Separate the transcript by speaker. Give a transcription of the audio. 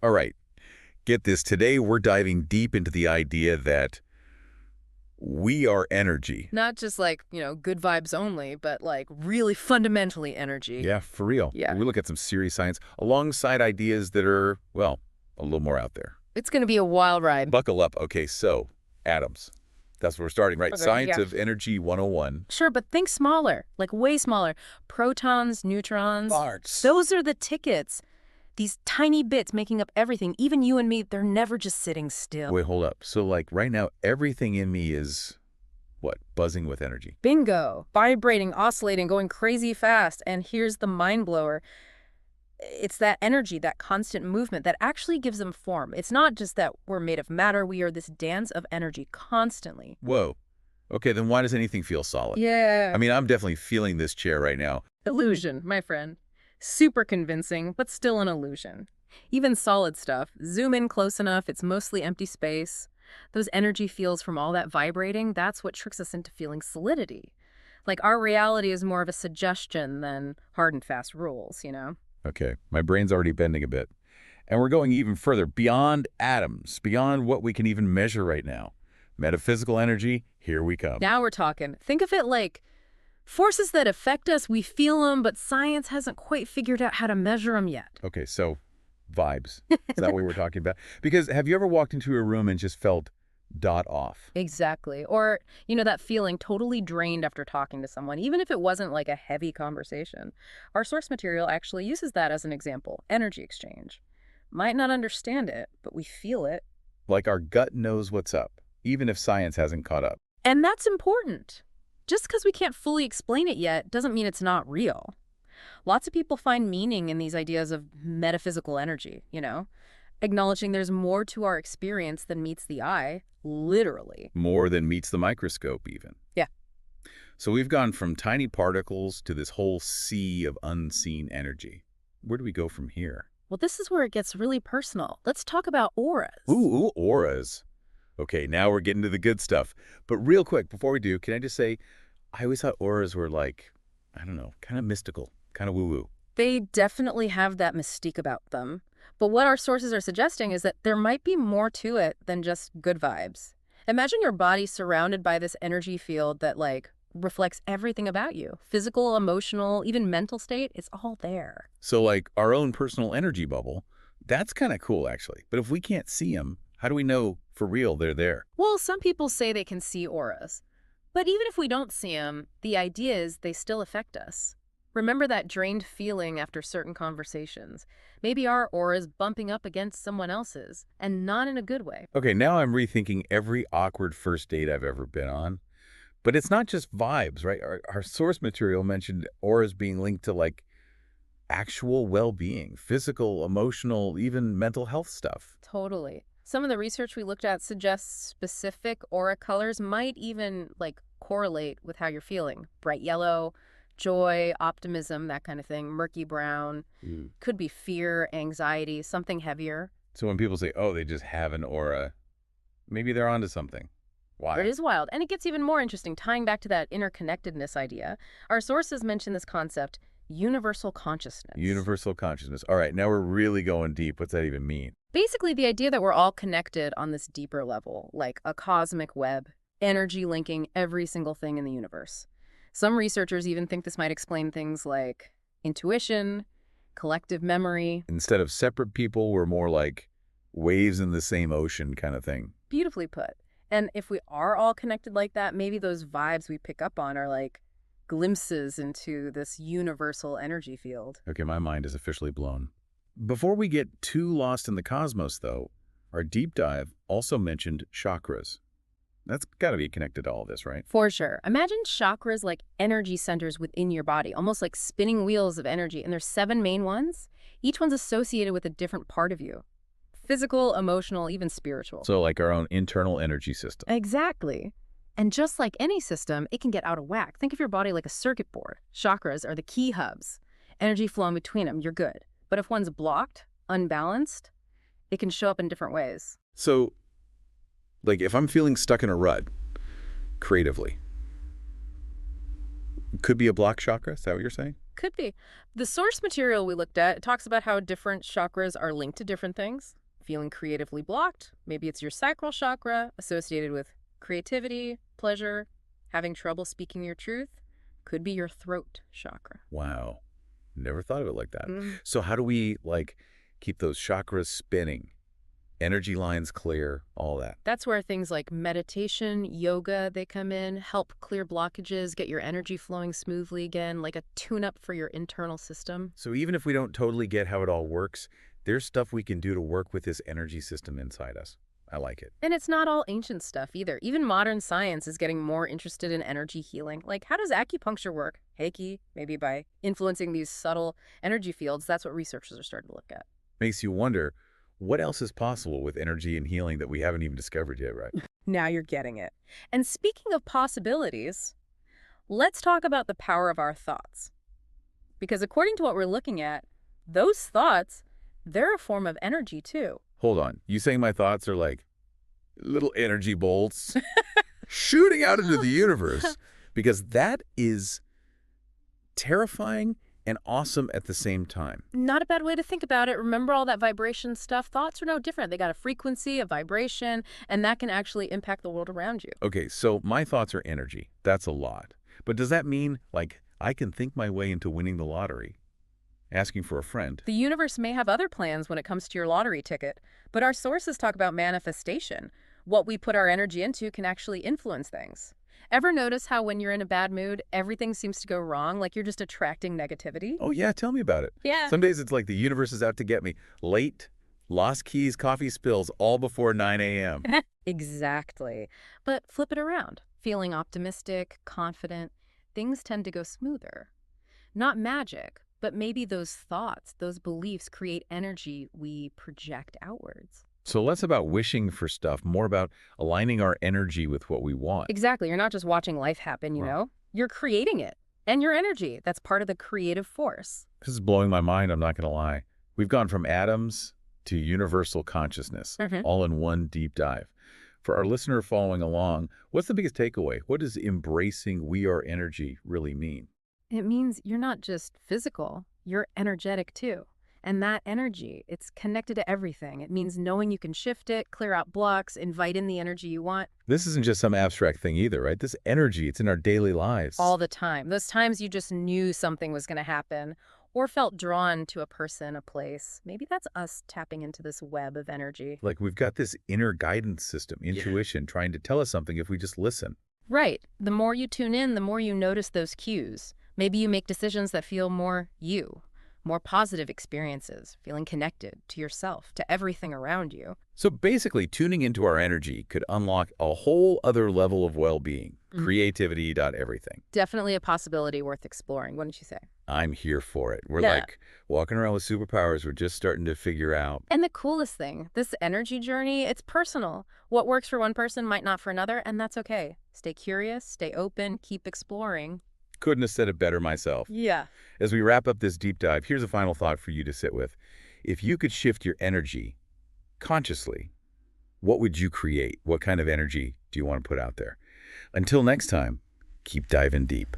Speaker 1: All right, get this. Today we're diving deep into the idea that we are energy.
Speaker 2: Not just like, good vibes only, but like really fundamentally energy.
Speaker 1: Yeah, for real.
Speaker 2: Yeah.
Speaker 1: We look at some serious science alongside ideas that are, well, a little more out there.
Speaker 2: It's going to be a wild ride.
Speaker 1: Buckle up. Okay, so atoms. That's where we're starting, right?
Speaker 2: Okay,
Speaker 1: Science
Speaker 2: yeah.
Speaker 1: of Energy 101.
Speaker 2: Sure, but think smaller, like way smaller. Protons, neutrons.
Speaker 1: Parts.
Speaker 2: Those are the tickets. These tiny bits making up everything. Even you and me, they're never just sitting still.
Speaker 1: Wait, hold up. So, like, right now, everything in me is, what, buzzing with energy?
Speaker 2: Bingo. Vibrating, oscillating, going crazy fast. And here's the mind blower. It's that energy, that constant movement that actually gives them form. It's not just that we're made of matter. We are this dance of energy constantly.
Speaker 1: Whoa. Okay, then why does anything feel solid?
Speaker 2: Yeah.
Speaker 1: I mean, I'm definitely feeling this chair right now.
Speaker 2: Illusion, my friend. Super convincing, but still an illusion. Even solid stuff, zoom in close enough, it's mostly empty space. Those energy fields from all that vibrating, that's what tricks us into feeling solidity. Like our reality is more of a suggestion than hard and fast rules,
Speaker 1: Okay, my brain's already bending a bit. And we're going even further, beyond atoms, beyond what we can even measure right now. Metaphysical energy, here we come.
Speaker 2: Now we're talking. Think of it like forces that affect us, we feel them, but science hasn't quite figured out how to measure them yet.
Speaker 1: Okay, so vibes. Is that what we're talking about? Because have you ever walked into a room and just felt dot off?
Speaker 2: Exactly. Or, that feeling totally drained after talking to someone, even if it wasn't like a heavy conversation. Our source material actually uses that as an example, energy exchange. Might not understand it, but we feel it.
Speaker 1: Like our gut knows what's up, even if science hasn't caught up.
Speaker 2: And that's important. Just because we can't fully explain it yet doesn't mean it's not real. Lots of people find meaning in these ideas of metaphysical energy, acknowledging there's more to our experience than meets the eye, literally.
Speaker 1: More than meets the microscope, even.
Speaker 2: Yeah.
Speaker 1: So we've gone from tiny particles to this whole sea of unseen energy. Where do we go from here?
Speaker 2: Well, this is where it gets really personal. Let's talk about auras.
Speaker 1: Ooh, auras. Okay, now we're getting to the good stuff. But real quick, before we do, can I just say, I always thought auras were like, I don't know, kind of mystical, kind of woo-woo.
Speaker 2: They definitely have that mystique about them. But what our sources are suggesting is that there might be more to it than just good vibes. Imagine your body surrounded by this energy field that, reflects everything about you. Physical, emotional, even mental state, it's all there.
Speaker 1: So like our own personal energy bubble, that's kind of cool, actually. But if we can't see them, how do we know for real they're there?
Speaker 2: Well, some people say they can see auras. But even if we don't see them, the idea is they still affect us. Remember that drained feeling after certain conversations. Maybe our aura is bumping up against someone else's, and not in a good way.
Speaker 1: Okay, now I'm rethinking every awkward first date I've ever been on. But it's not just vibes, right? Our source material mentioned auras being linked to like actual well-being, physical, emotional, even mental health stuff.
Speaker 2: Totally. Some of the research we looked at suggests specific aura colors might even, correlate with how you're feeling. Bright yellow, joy, optimism, that kind of thing. Murky brown. Could be fear, anxiety, something heavier.
Speaker 1: So when people say, oh, they just have an aura, maybe they're onto something. Why?
Speaker 2: It is wild. And it gets even more interesting, tying back to that interconnectedness idea. Our sources mention this concept, universal consciousness.
Speaker 1: Universal consciousness. All right, now we're really going deep. What's that even mean?
Speaker 2: Basically, the idea that we're all connected on this deeper level, like a cosmic web, energy linking every single thing in the universe. Some researchers even think this might explain things like intuition, collective memory.
Speaker 1: Instead of separate people, we're more like waves in the same ocean kind of thing.
Speaker 2: Beautifully put. And if we are all connected like that, maybe those vibes we pick up on are like glimpses into this universal energy field.
Speaker 1: Okay, my mind is officially blown. Before we get too lost in the cosmos, though, our deep dive also mentioned chakras. That's got to be connected to all this, right?
Speaker 2: For sure. Imagine chakras like energy centers within your body, almost like spinning wheels of energy. And there's 7 main ones. Each one's associated with a different part of you. Physical, emotional, even spiritual.
Speaker 1: So like our own internal energy system.
Speaker 2: Exactly. And just like any system, it can get out of whack. Think of your body like a circuit board. Chakras are the key hubs. Energy flowing between them, you're good. But if one's blocked, unbalanced, it can show up in different ways.
Speaker 1: So, like if I'm feeling stuck in a rut, creatively, could be a blocked chakra, is that what you're saying?
Speaker 2: Could be. The source material we looked at talks about how different chakras are linked to different things. Feeling creatively blocked, maybe it's your sacral chakra associated with creativity, pleasure, having trouble speaking your truth. Could be your throat chakra.
Speaker 1: Wow. Never thought of it like that.
Speaker 2: Mm.
Speaker 1: So how do we, like, keep those chakras spinning? Energy lines clear, all that.
Speaker 2: That's where things like meditation, yoga, they come in, help clear blockages, get your energy flowing smoothly again, like a tune-up for your internal system.
Speaker 1: So even if we don't totally get how it all works, there's stuff we can do to work with this energy system inside us. I like it.
Speaker 2: And it's not all ancient stuff either. Even modern science is getting more interested in energy healing. Like, how does acupuncture work? Reiki, maybe by influencing these subtle energy fields. That's what researchers are starting to look at.
Speaker 1: Makes you wonder, what else is possible with energy and healing that we haven't even discovered yet, right?
Speaker 2: Now you're getting it. And speaking of possibilities, let's talk about the power of our thoughts. Because according to what we're looking at, those thoughts, they're a form of energy too.
Speaker 1: Hold on. You saying my thoughts are like little energy bolts shooting out into the universe? Because that is terrifying and awesome at the same time.
Speaker 2: Not a bad way to think about it. Remember all that vibration stuff? Thoughts are no different. They got a frequency, a vibration, and that can actually impact the world around you.
Speaker 1: Okay, so my thoughts are energy. That's a lot. But does that mean, like, I can think my way into winning the lottery? Asking for a friend.
Speaker 2: The universe may have other plans when it comes to your lottery ticket, but our sources talk about manifestation. What we put our energy into can actually influence things. Ever notice how when you're in a bad mood, everything seems to go wrong, like you're just attracting negativity?
Speaker 1: Oh, yeah, tell me about it.
Speaker 2: Yeah.
Speaker 1: Some days it's like the universe is out to get me. Late, lost keys, coffee spills, all before 9 a.m.
Speaker 2: Exactly. But flip it around. Feeling optimistic, confident, things tend to go smoother. Not magic, but maybe those thoughts, those beliefs create energy we project outwards.
Speaker 1: So less about wishing for stuff, more about aligning our energy with what we want.
Speaker 2: Exactly. You're not just watching life happen, you
Speaker 1: Right.
Speaker 2: know? You're creating it. And your energy. That's part of the creative force.
Speaker 1: This is blowing my mind, I'm not going to lie. We've gone from atoms to universal consciousness, all in one deep dive. For our listener following along, what's the biggest takeaway? What does embracing we are energy really mean?
Speaker 2: It means you're not just physical, you're energetic too. And that energy, it's connected to everything. It means knowing you can shift it, clear out blocks, invite in the energy you want.
Speaker 1: This isn't just some abstract thing either, right? This energy, it's in our daily lives.
Speaker 2: All the time. Those times you just knew something was going to happen or felt drawn to a person, a place. Maybe that's us tapping into this web of energy.
Speaker 1: Like we've got this inner guidance system, intuition, trying to tell us something if we just listen.
Speaker 2: Right. The more you tune in, the more you notice those cues. Maybe you make decisions that feel more you. More positive experiences, feeling connected to yourself, to everything around you.
Speaker 1: So basically, tuning into our energy could unlock a whole other level of well-being, creativity, everything.
Speaker 2: Definitely a possibility worth exploring, wouldn't you say?
Speaker 1: I'm here for it. We're
Speaker 2: Yeah.
Speaker 1: like walking around with superpowers we're just starting to figure out.
Speaker 2: And the coolest thing, this energy journey, it's personal. What works for one person might not for another, and that's okay. Stay curious, stay open, keep exploring.
Speaker 1: Couldn't have said it better myself.
Speaker 2: Yeah.
Speaker 1: As we wrap up this deep dive, here's a final thought for you to sit with. If you could shift your energy consciously, what would you create? What kind of energy do you want to put out there? Until next time, keep diving deep.